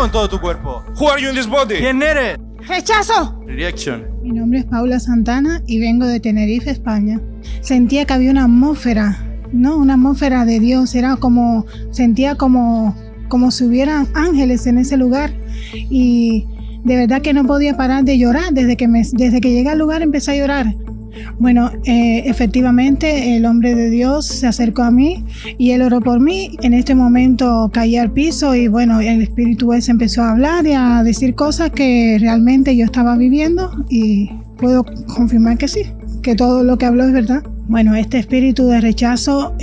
rechazo en todo tu cuerpo. Who are you in this body? ¿Quién eres? ¡Rechazo! Rejection. Mi nombre es Paula Santana y vengo de Tenerife, España. Sentía que había una atmósfera, ¿no? Una atmósfera de Dios. Sentía como si hubieran ángeles en ese lugar. Y de verdad que no podía parar de llorar. Desde que llegué al lugar empecé a llorar. Bueno, efectivamente el hombre de Dios se acercó a mí y él oró por mí. En este momento caí al piso y bueno, el espíritu ese empezó a hablar y a decir cosas que realmente yo estaba viviendo y puedo confirmar que sí, que todo lo que habló es verdad. Bueno, este espíritu de rechazo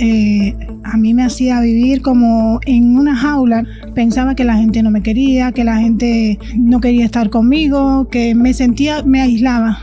a mí me hacía vivir como en una jaula. Pensaba que la gente no me quería, que la gente no quería estar conmigo, que me aislaba.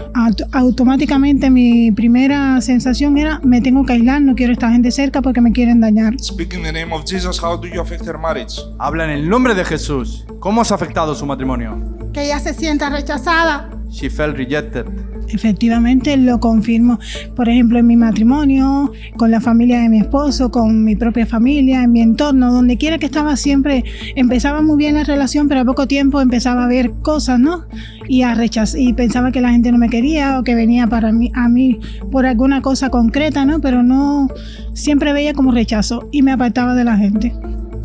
Automáticamente mi primera sensación era, me tengo que aislar, no quiero a esta gente cerca porque me quieren dañar. Speak in the name of Jesus, how do you affect her marriage? Habla en el nombre de Jesús. ¿Cómo has afectado su matrimonio? Que ella se sienta rechazada. She felt rejected. Efectivamente lo confirmo, por ejemplo en mi matrimonio, con la familia de mi esposo, con mi propia familia, en mi entorno, donde quiera que estaba siempre empezaba muy bien la relación, pero a poco tiempo empezaba a ver cosas, ¿no? Y a rechazar, y pensaba que la gente no me quería o que venía a mí por alguna cosa concreta, ¿no? Pero no, siempre veía como rechazo y me apartaba de la gente.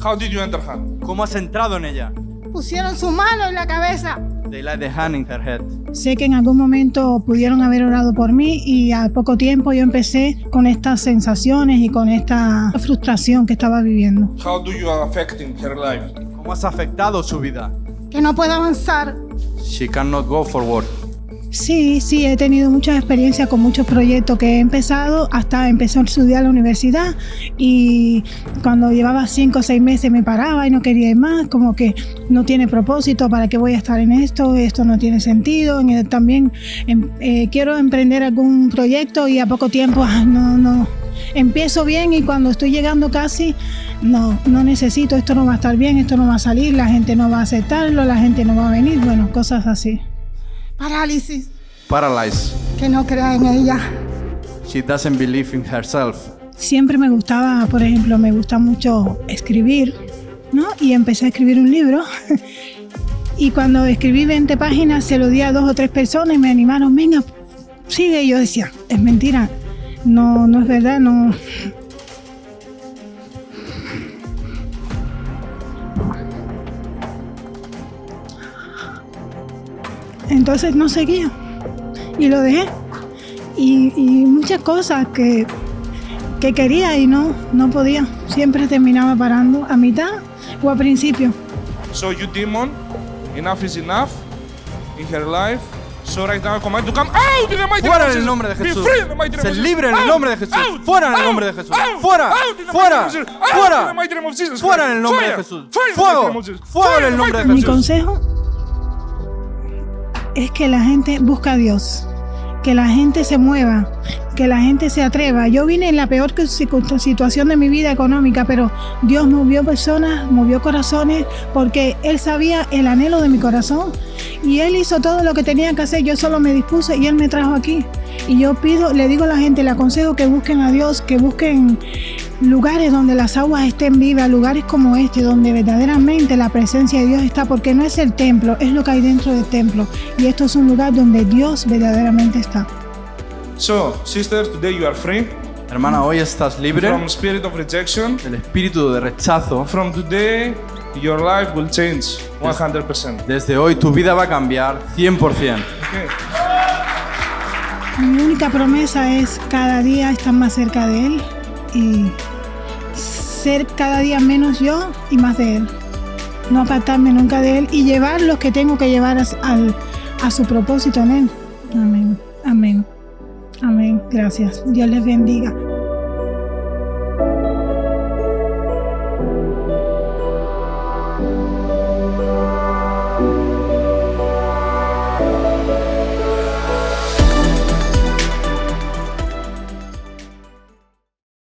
How did you enter her? ¿Cómo has entrado en ella? Pusieron su mano en la cabeza. They laid the hand in her head. Sé que en algún momento pudieron haber orado por mí y a poco tiempo yo empecé con estas sensaciones y con esta frustración que estaba viviendo. How do you affect in her life? ¿Cómo has afectado su vida? Que no puedo avanzar. She cannot go forward. Sí, he tenido muchas experiencias con muchos proyectos que he empezado, hasta empecé a estudiar en la universidad y cuando llevaba 5 o 6 meses me paraba y no quería ir más, como que no tiene propósito, ¿para qué voy a estar en esto? Esto no tiene sentido. También quiero emprender algún proyecto y a poco tiempo, no. Empiezo bien y cuando estoy llegando casi, no necesito, esto no va a estar bien, esto no va a salir, la gente no va a aceptarlo, la gente no va a venir, bueno, cosas así. Parálisis. Paralyzed. Que no crea en ella. She doesn't believe in herself. Siempre me gustaba, por ejemplo, me gusta mucho escribir, ¿no? Y empecé a escribir un libro. Y cuando escribí 20 páginas, se lo di a 2 o 3 personas y me animaron, venga, sigue. Y yo decía, es mentira, no es verdad, no. Entonces no seguía y lo dejé y muchas cosas que quería y no podía, siempre terminaba parando a mitad o a principio. So you demon, enough is enough in her life. So right now I command to come out in the mighty name of Jesus. Fuera en el nombre de Jesús. Be free in the mighty name of Se Jesus. libre en el nombre de Jesús. Out, Fuera en el out, nombre de Jesús. out, Fuera. out in the Fuera. mighty name of Jesus. Out Fuera. in the mighty name of Jesus. Fuera en el nombre de Fire. Jesús. Fire in the mighty name Fuego. of Jesus. Fuego en el Fire nombre de in the Mi mighty name of Jesus. consejo es que la gente busque a Dios, que la gente se mueva, que la gente se atreva. Yo vine en la peor situación de mi vida económica, pero Dios movió personas, movió corazones, porque Él sabía el anhelo de mi corazón y Él hizo todo lo que tenía que hacer. Yo solo me dispuse y Él me trajo aquí. Y yo le digo a la gente, le aconsejo que busquen a Dios, que busquen lugares donde las aguas estén vivas, lugares como este, donde verdaderamente la presencia de Dios está, porque no es el templo, es lo que hay dentro del templo. Y esto es un lugar donde Dios verdaderamente está. So, sister, today you are free Hermana, hoy estás libre from spirit of rejection. del espíritu de rechazo. From today, your life will change 100%. Desde hoy tu vida va a cambiar 100%. Okay. Mi única promesa es cada día estar más cerca de Él y ser cada día menos yo y más de Él. No apartarme nunca de Él y llevar los que tengo que llevar a su propósito en Él. Amén, amén, amén. Gracias. Dios les bendiga.